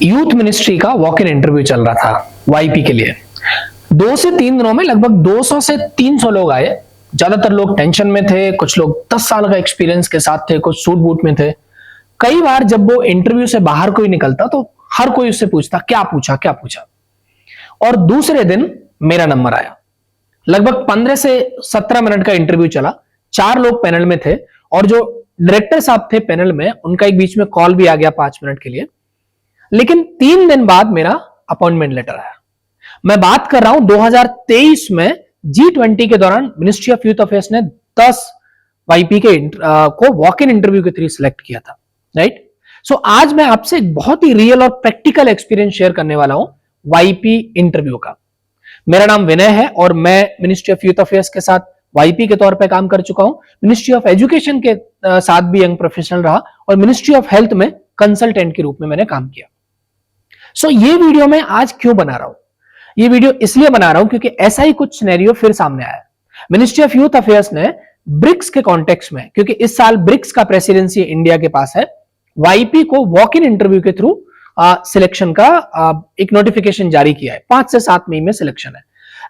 Youth ministry का walk in interview चल रहा था वाईपी के लिए। 2 से 3 दिनों में लगभग 200 से 300 लोग आए। ज्यादातर लोग टेंशन में थे, कुछ लोग 10 साल का एक्सपीरियंस के साथ थे, कुछ सूट बूट में थे। कई बार जब वो इंटरव्यू से बाहर कोई निकलता तो हर कोई उससे पूछता क्या पूछा क्या पूछा। और दूसरे दिन मेरा नंबर आया। लगभग 15 से 17 मिनट का इंटरव्यू चला। 4 लोग पैनल में थे और जो डायरेक्टर साहब थे पैनल में, उनका एक बीच में कॉल भी आ गया 5 मिनट के लिए। लेकिन 3 दिन बाद मेरा अपॉइंटमेंट लेटर आया। मैं बात कर रहा हूं 2023 में G20 के दौरान मिनिस्ट्री ऑफ यूथ अफेयर्स ने 10 वाईपी के को वॉक इन इंटरव्यू के थ्रू सिलेक्ट किया था, राइट। सो आज मैं आपसे एक बहुत ही रियल और प्रैक्टिकल एक्सपीरियंस शेयर करने वाला हूं वाईपी इंटरव्यू का। मेरा नाम विनय है और मैं मिनिस्ट्री ऑफ यूथ अफेयर्स के साथ वाईपी के तौर पे काम कर चुका हूं। मिनिस्ट्री ऑफ एजुकेशन के साथ भी यंग प्रोफेशनल रहा और मिनिस्ट्री ऑफ हेल्थ में कंसल्टेंट के रूप में मैंने काम किया। सो ये वीडियो मैं आज क्यों बना रहा हूं? ये वीडियो इसलिए बना रहा हूं क्योंकि ऐसा ही कुछ सिनेरियो फिर सामने आया। मिनिस्ट्री ऑफ यूथ अफेयर्स ने ब्रिक्स के कॉन्टेक्स्ट में, क्योंकि इस साल ब्रिक्स का प्रेसिडेंसी इंडिया के पास है, वाईपी को वॉक इन इंटरव्यू के थ्रू सिलेक्शन का एक नोटिफिकेशन जारी किया है। 5 से 7 मई में सिलेक्शन है।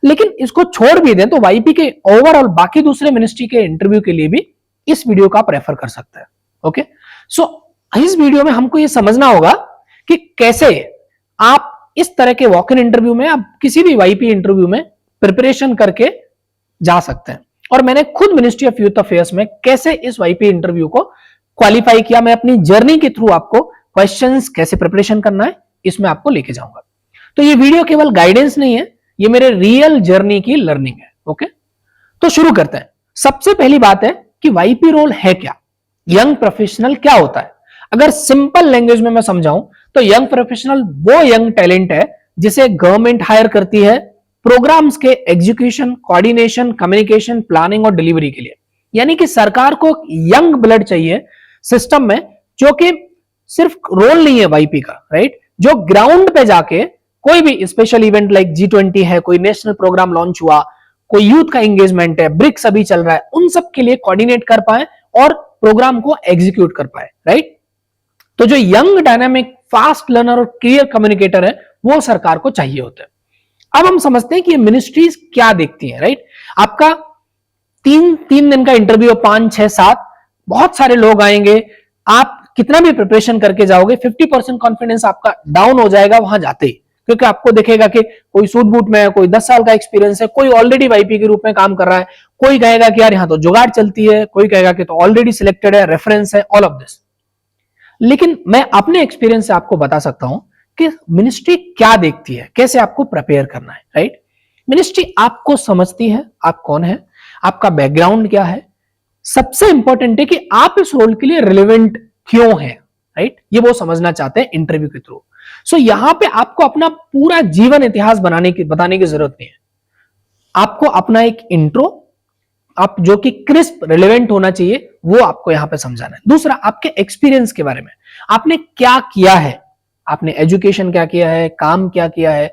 लेकिन इसको छोड़ भी दें तो वाईपी के ओवरऑल बाकी दूसरे मिनिस्ट्री के इंटरव्यू के लिए भी इस वीडियो का प्रेफर कर सकते हैं। ओके, सो इस वीडियो में हमको यह समझना होगा कि कैसे आप इस तरह के वॉक इन इंटरव्यू में, आप किसी भी वाईपी इंटरव्यू में प्रिपरेशन करके जा सकते हैं। और मैंने खुद मिनिस्ट्री ऑफ यूथ अफेयर्स में कैसे इस वाईपी इंटरव्यू को क्वालिफाई किया, मैं अपनी जर्नी के थ्रू आपको क्वेश्चंस कैसे प्रिपरेशन करना है इसमें आपको लेके जाऊंगा। तो ये वीडियो केवल गाइडेंस नहीं है, ये मेरे रियल जर्नी की लर्निंग है। ओके, तो शुरू करते हैं। सबसे पहली बात है कि वाईपी रोल है क्या, यंग प्रोफेशनल क्या होता है। अगर सिंपल लैंग्वेज में मैं समझाऊं तो यंग प्रोफेशनल वो यंग टैलेंट है जिसे गवर्नमेंट हायर करती है प्रोग्राम्स के एग्जीक्यूशन, कोऑर्डिनेशन, कम्युनिकेशन, प्लानिंग और डिलीवरी के लिए। यानी कि सरकार को यंग ब्लड चाहिए सिस्टम में, जो कि सिर्फ रोल नहीं है वाईपी का, राइट, जो ग्राउंड पे जाके कोई भी स्पेशल इवेंट लाइक G20 है, कोई नेशनल प्रोग्राम लॉन्च हुआ, कोई यूथ का एंगेजमेंट है, ब्रिक्स अभी चल रहा है, उन सब के लिए कोऑर्डिनेट कर पाए और प्रोग्राम को एग्जीक्यूट कर पाए, राइट। तो जो यंग, डायनामिक, फास्ट लर्नर और क्लियर कम्युनिकेटर है वो सरकार को चाहिए होते हैं। अब हम समझते हैं कि ये मिनिस्ट्रीज क्या देखती हैं, राइट। आपका 3 दिन का इंटरव्यू, 5, 6, 7, बहुत सारे लोग आएंगे, आप कितना भी प्रिपरेशन करके जाओगे 50% कॉन्फिडेंस आपका डाउन हो जाएगा वहां जाते ही, क्योंकि आपको दिखेगा कि कोई सूट बूट में है, कोई 10 साल का एक्सपीरियंस है, कोई ऑलरेडी वाईपी के रूप में काम कर रहा है, कोई कहेगा कि यार यहां तो जुगाड़ चलती है, कोई कहेगा कि तो ऑलरेडी सिलेक्टेड है, रेफरेंस है, ऑल ऑफ दिस। लेकिन मैं अपने एक्सपीरियंस से आपको बता सकता हूं कि मिनिस्ट्री क्या देखती है, कैसे आपको प्रिपेयर करना है, राइट। मिनिस्ट्री आपको समझती है, आप कौन है, आपका बैकग्राउंड क्या है। सबसे इंपॉर्टेंट है कि आप इस रोल के लिए रिलेवेंट क्यों है, राइट, ये वो समझना चाहते हैं इंटरव्यू के थ्रू। सो यहां पे आपको अपना पूरा जीवन इतिहास बताने की जरूरत नहीं है। आपको अपना एक इंट्रो, आप जो कि क्रिस्प रिलेवेंट होना चाहिए, वो आपको यहां पे समझाना है। दूसरा, आपके एक्सपीरियंस के बारे में, आपने क्या किया है, आपने एजुकेशन क्या किया है, काम क्या किया है,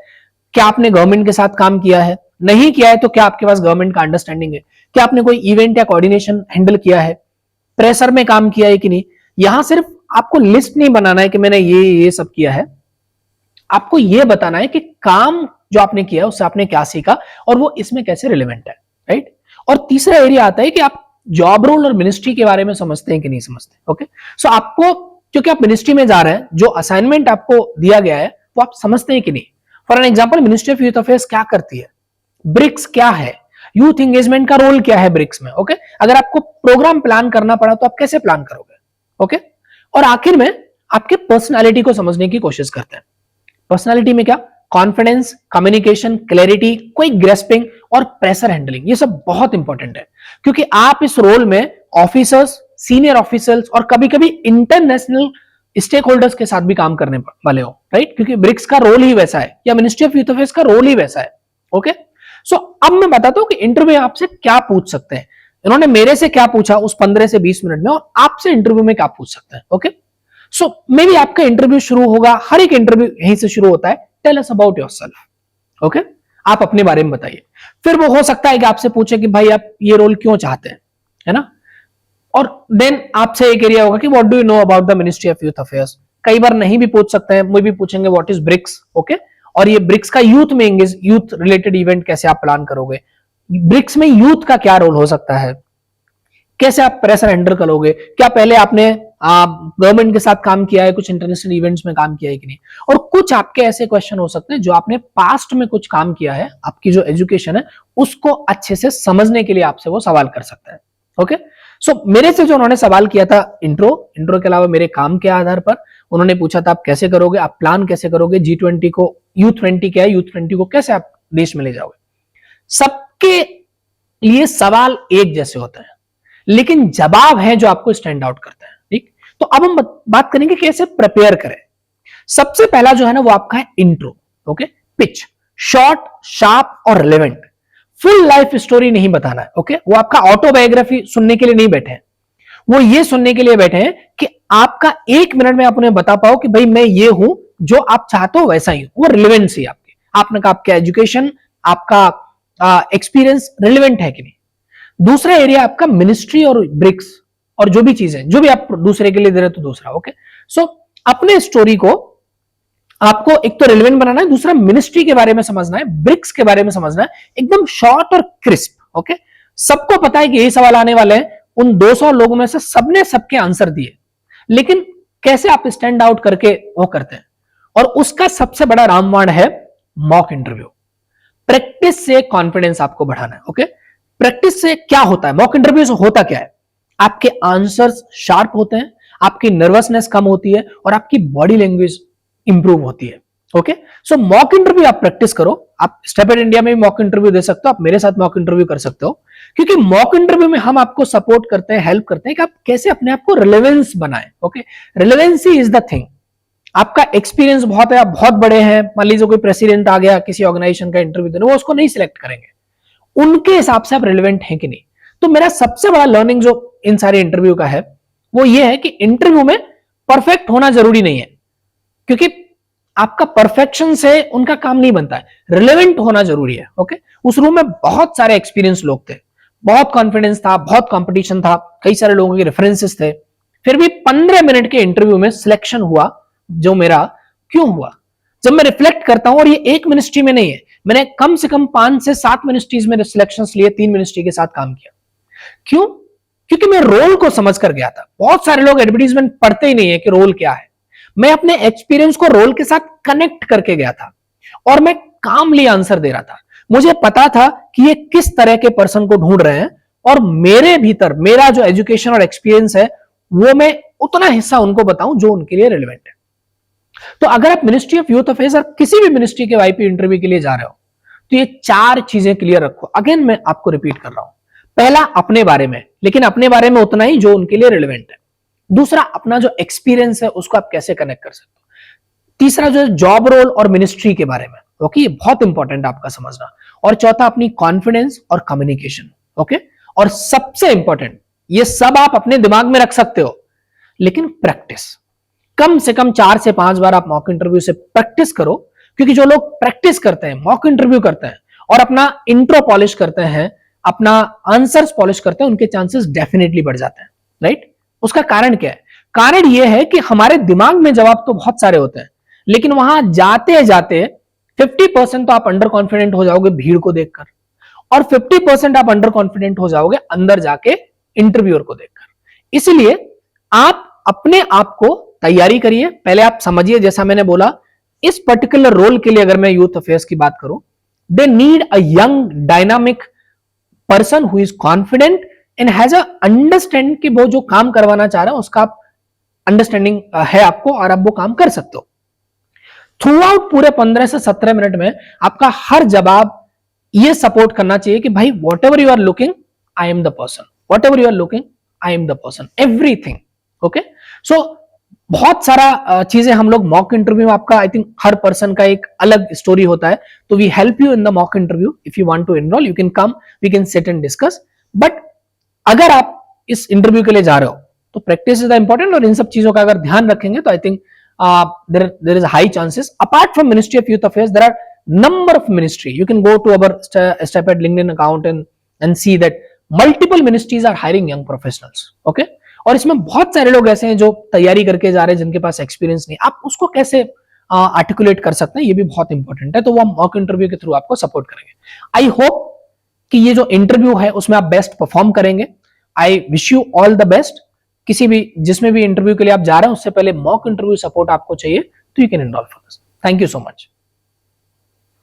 क्या आपने गवर्नमेंट के साथ काम किया है, नहीं किया है तो क्या आपके पास गवर्नमेंट का अंडरस्टैंडिंग है, क्या आपने कोई इवेंट या कोऑर्डिनेशन हैंडल किया है, प्रेशर में काम किया है कि नहीं। यहां सिर्फ आपको लिस्ट नहीं बनाना है कि मैंने ये सब किया है, आपको यह बताना है कि काम जो आपने किया उससे आपने क्या सीखा और वो इसमें कैसे रिलेवेंट है, राइट। और तीसरा एरिया आता है कि आप जॉब रोल और मिनिस्ट्री के बारे में समझते हैं कि नहीं समझते। ओके, सो आपको, क्योंकि आप मिनिस्ट्री में जा रहे हैं, जो असाइनमेंट आपको दिया गया है वो आप समझते हैं कि नहीं। For an example, ministry of youth affairs क्या करती है, ब्रिक्स क्या है, यूथ एंगेजमेंट का रोल क्या है ब्रिक्स में। ओके, अगर आपको प्रोग्राम प्लान करना पड़ा तो आप कैसे प्लान करोगे। ओके, और आखिर में आपके पर्सनालिटी को समझने की कोशिश करते हैं। पर्सनालिटी में क्या, confidence, communication, clarity, quick grasping और प्रेशर हैंडलिंग, ये सब बहुत इंपॉर्टेंट है, क्योंकि आप इस रोल में ऑफिसर्स, सीनियर ऑफिसर्स और कभी कभी इंटरनेशनल स्टेक होल्डर्स के साथ भी काम करने वाले हो, राइट, क्योंकि ब्रिक्स का रोल ही वैसा है या मिनिस्ट्री ऑफ यूथ अफेयर्स का रोल ही वैसा है। ओके, सो अब मैं बताता हूं कि इंटरव्यू आपसे क्या पूछ सकते हैं। इन्होंने मेरे से क्या पूछा उस 15 से 20 मिनट में, और आपसे इंटरव्यू में क्या पूछ सकते हैं। ओके, सो मे बी आपका इंटरव्यू शुरू होगा, हर एक इंटरव्यू यहीं से शुरू होता है, tell us about yourself. Okay, आप अपने बारे में बताइए। फिर वो हो सकता है कि आपसे पूछे कि भाई आप ये रोल क्यों चाहते हैं, है ना। और देन आपसे एक एरिया होगा कि what do you know about the ministry of youth affairs, कई बार नहीं भी पूछ सकते हैं, मुझे भी पूछेंगे व्हाट इज ब्रिक्स, ओके, और ये ब्रिक्स का यूथ में एंगेज, यूथ रिलेटेड इवेंट कैसे आप प्लान करोगे, ब्रिक्स में यूथ का क्या रोल हो सकता है, कैसे आप प्रेशर हैंडल करोगे, क्या पहले आपने गवर्नमेंट के साथ काम किया है, कुछ इंटरनेशनल इवेंट्स में काम किया है कि नहीं, और कुछ आपके ऐसे क्वेश्चन हो सकते हैं जो आपने पास्ट में कुछ काम किया है, आपकी जो एजुकेशन है उसको अच्छे से समझने के लिए आपसे वो सवाल कर सकता है। ओके, सो मेरे से जो उन्होंने सवाल किया था इंट्रो के अलावा मेरे काम के आधार पर उन्होंने पूछा था आप कैसे करोगे, आप प्लान कैसे करोगे, G20 को, U20 क्या है, U20 को कैसे आप देश में ले जाओगे। सबके लिए सवाल एक जैसे होते हैं लेकिन जवाब है जो आपको स्टैंड आउट करता है। ठीक, तो अब हम बात करेंगे कैसे प्रिपेयर करें। सबसे पहला जो है ना वो आपका है intro, okay, pitch, short, sharp और रिलेवेंट। फुल लाइफ स्टोरी नहीं बताना है, ओके, वो आपका ऑटोबायोग्राफी सुनने के लिए नहीं बैठे हैं, वो ये सुनने के लिए बैठे हैं कि आपका 1 मिनट में आप उन्हें बता पाओ कि भाई मैं ये हूं, जो आप चाहते हो वैसा ही हूं, वो रिलेवेंसी आपकी, आपने कहा आपका एजुकेशन, आपका एक्सपीरियंस रिलेवेंट है कि नहीं। दूसरा एरिया आपका मिनिस्ट्री और ब्रिक्स और जो भी चीजें जो भी आप दूसरे के लिए दे रहे हो तो दूसरा, ओके। सो अपने स्टोरी को आपको एक तो रिलेवेंट बनाना है, दूसरा मिनिस्ट्री के बारे में समझना है, ब्रिक्स के बारे में समझना है, एकदम शॉर्ट और क्रिस्प, ओके। सबको पता है कि यही सवाल आने वाले हैं, उन 200 लोगों में से सबने सबके आंसर दिए, लेकिन कैसे आप स्टैंड आउट करके वो करते हैं, और उसका सबसे बड़ा रामबाण है मॉक इंटरव्यू। प्रैक्टिस से कॉन्फिडेंस आपको बढ़ाना है, ओके। प्रैक्टिस से क्या होता है, मॉक इंटरव्यू से होता क्या है, आपके आंसर्स शार्प होते हैं, आपकी नर्वसनेस कम होती है और आपकी बॉडी लैंग्वेज इंप्रूव होती है, ओके। सो मॉक इंटरव्यू आप प्रैक्टिस करो, आप स्टेपेड इंडिया में भी मॉक इंटरव्यू दे सकते हो, आप मेरे साथ मॉक इंटरव्यू कर सकते हो, क्योंकि मॉक इंटरव्यू में हम आपको सपोर्ट करते हैं, हेल्प करते हैं कि आप कैसे अपने आप को रिलेवेंस बनाएं, okay. Relevancy is the thing. आपका एक्सपीरियंस बहुत है, आप बहुत बड़े हैं, मान लीजिए कोई प्रेसिडेंट आ गया किसी ऑर्गेनाइजेशन का इंटरव्यू देने, वो उसको नहीं सिलेक्ट करेंगे, उनके हिसाब से आप रिलेवेंट हैं कि नहीं। तो मेरा सबसे बड़ा लर्निंग जो इन सारे इंटरव्यू का है वो ये है कि इंटरव्यू में परफेक्ट होना जरूरी नहीं है, क्योंकि आपका परफेक्शन से उनका काम नहीं बनता है, रिलेवेंट होना जरूरी है, ओके। उस रूम में बहुत सारे एक्सपीरियंस लोग थे, बहुत कॉन्फिडेंस था, बहुत कंपटीशन था, कई सारे लोगों के रेफरेंसेस थे, फिर भी 15 मिनट के इंटरव्यू में सिलेक्शन हुआ जो मेरा। क्यों हुआ? जब मैं रिफ्लेक्ट करता हूं, और ये एक मिनिस्ट्री में नहीं है, मैंने कम से कम 5 से 7 मिनिस्ट्रीज में सिलेक्शंस लिए, 3 मिनिस्ट्री के साथ काम किया। क्यों? क्योंकि मैं रोल को समझ कर गया था। बहुत सारे लोग एडवर्टीजमेंट पढ़ते ही नहीं है कि रोल क्या है। मैं अपने एक्सपीरियंस को रोल के साथ कनेक्ट करके गया था और मैं कामली आंसर दे रहा था। मुझे पता था कि ये किस तरह के पर्सन को ढूंढ रहे हैं, और मेरे भीतर मेरा जो एजुकेशन और एक्सपीरियंस है वो मैं उतना हिस्सा उनको बताऊं जो उनके लिए रिलेवेंट है। तो अगर आप मिनिस्ट्री ऑफ यूथ अफेयर्स और किसी भी मिनिस्ट्री के वाईपी इंटरव्यू के लिए जा रहे हो तो ये 4 चीजें क्लियर रखो। अगेन मैं आपको रिपीट कर रहा हूं। पहला, अपने बारे में, लेकिन अपने बारे में उतना ही जो उनके लिए रिलेवेंट है। दूसरा, अपना जो एक्सपीरियंस है उसको आप कैसे कनेक्ट कर सकते हो। तीसरा जो है जॉब रोल और मिनिस्ट्री के बारे में, ओके, ये बहुत इंपॉर्टेंट आपका समझना। और चौथा, अपनी कॉन्फिडेंस और कम्युनिकेशन, ओके। और सबसे इंपॉर्टेंट, ये सब आप अपने दिमाग में रख सकते हो, लेकिन प्रैक्टिस कम से कम 4 से 5 बार आप मॉक इंटरव्यू से प्रैक्टिस करो, क्योंकि जो लोग प्रैक्टिस करते हैं, मॉक इंटरव्यू करते हैं और अपना इंट्रो पॉलिश करते हैं, अपना आंसर्स पॉलिश करते हैं, उनके चांसेस डेफिनेटली बढ़ जाते हैं, राइट। उसका कारण क्या है? कारण यह है कि हमारे दिमाग में जवाब तो बहुत सारे होते हैं, लेकिन वहां जाते जाते 50% तो आप अंडर कॉन्फिडेंट हो जाओगे भीड़ को देखकर, और 50% आप अंडर कॉन्फिडेंट हो जाओगे अंदर जाके इंटरव्यूअर को देखकर। इसलिए आप अपने आप को तैयारी करिए। पहले आप समझिए, जैसा मैंने बोला, इस पर्टिकुलर रोल के लिए अगर मैं यूथ अफेयर्स की बात करूं, they need a young dynamic person who is confident and has a understand कि वो जो काम करवाना चाह रहा है उसका अंडरस्टैंडिंग है आपको, और आप वो काम कर सकते हो। थ्रू आउट पूरे 15 से 17 मिनट में आपका हर जवाब ये सपोर्ट करना चाहिए कि भाई whatever you are looking, I am the person, whatever you are looking, I am the person, everything, okay. So बहुत सारा चीजें हम लोग मॉक इंटरव्यू में, आपका आई थिंक हर पर्सन का एक अलग स्टोरी होता है, तो we help you in the mock interview. If you want to enrol, you can come, we can sit and discuss. But अगर आप इस इंटरव्यू के लिए जा रहे हो तो प्रैक्टिस इज द इंपॉर्टेंट, और इन सब चीजों का अगर ध्यान रखेंगे तो I think there is high chances. Apart from ministry of youth affairs, there are number of ministry. You can go to our StepAd LinkedIn account and see that multiple ministries are hiring young professionals, okay. और इसमें बहुत सारे लोग ऐसे हैं जो तैयारी करके जा रहे हैं जिनके पास एक्सपीरियंस नहीं, आप उसको कैसे आर्टिकुलेट कर सकते हैं, ये भी बहुत इंपॉर्टेंट है। तो वो हम मॉक इंटरव्यू के थ्रू आपको सपोर्ट करेंगे। आई होप कि ये जो इंटरव्यू है उसमें आप बेस्ट परफॉर्म करेंगे। I wish you all the best. किसी भी जिसमें भी इंटरव्यू के लिए आप जा रहे हैं उससे पहले मॉक इंटरव्यू सपोर्ट आपको चाहिए तो you can enrol for this. Thank you so much.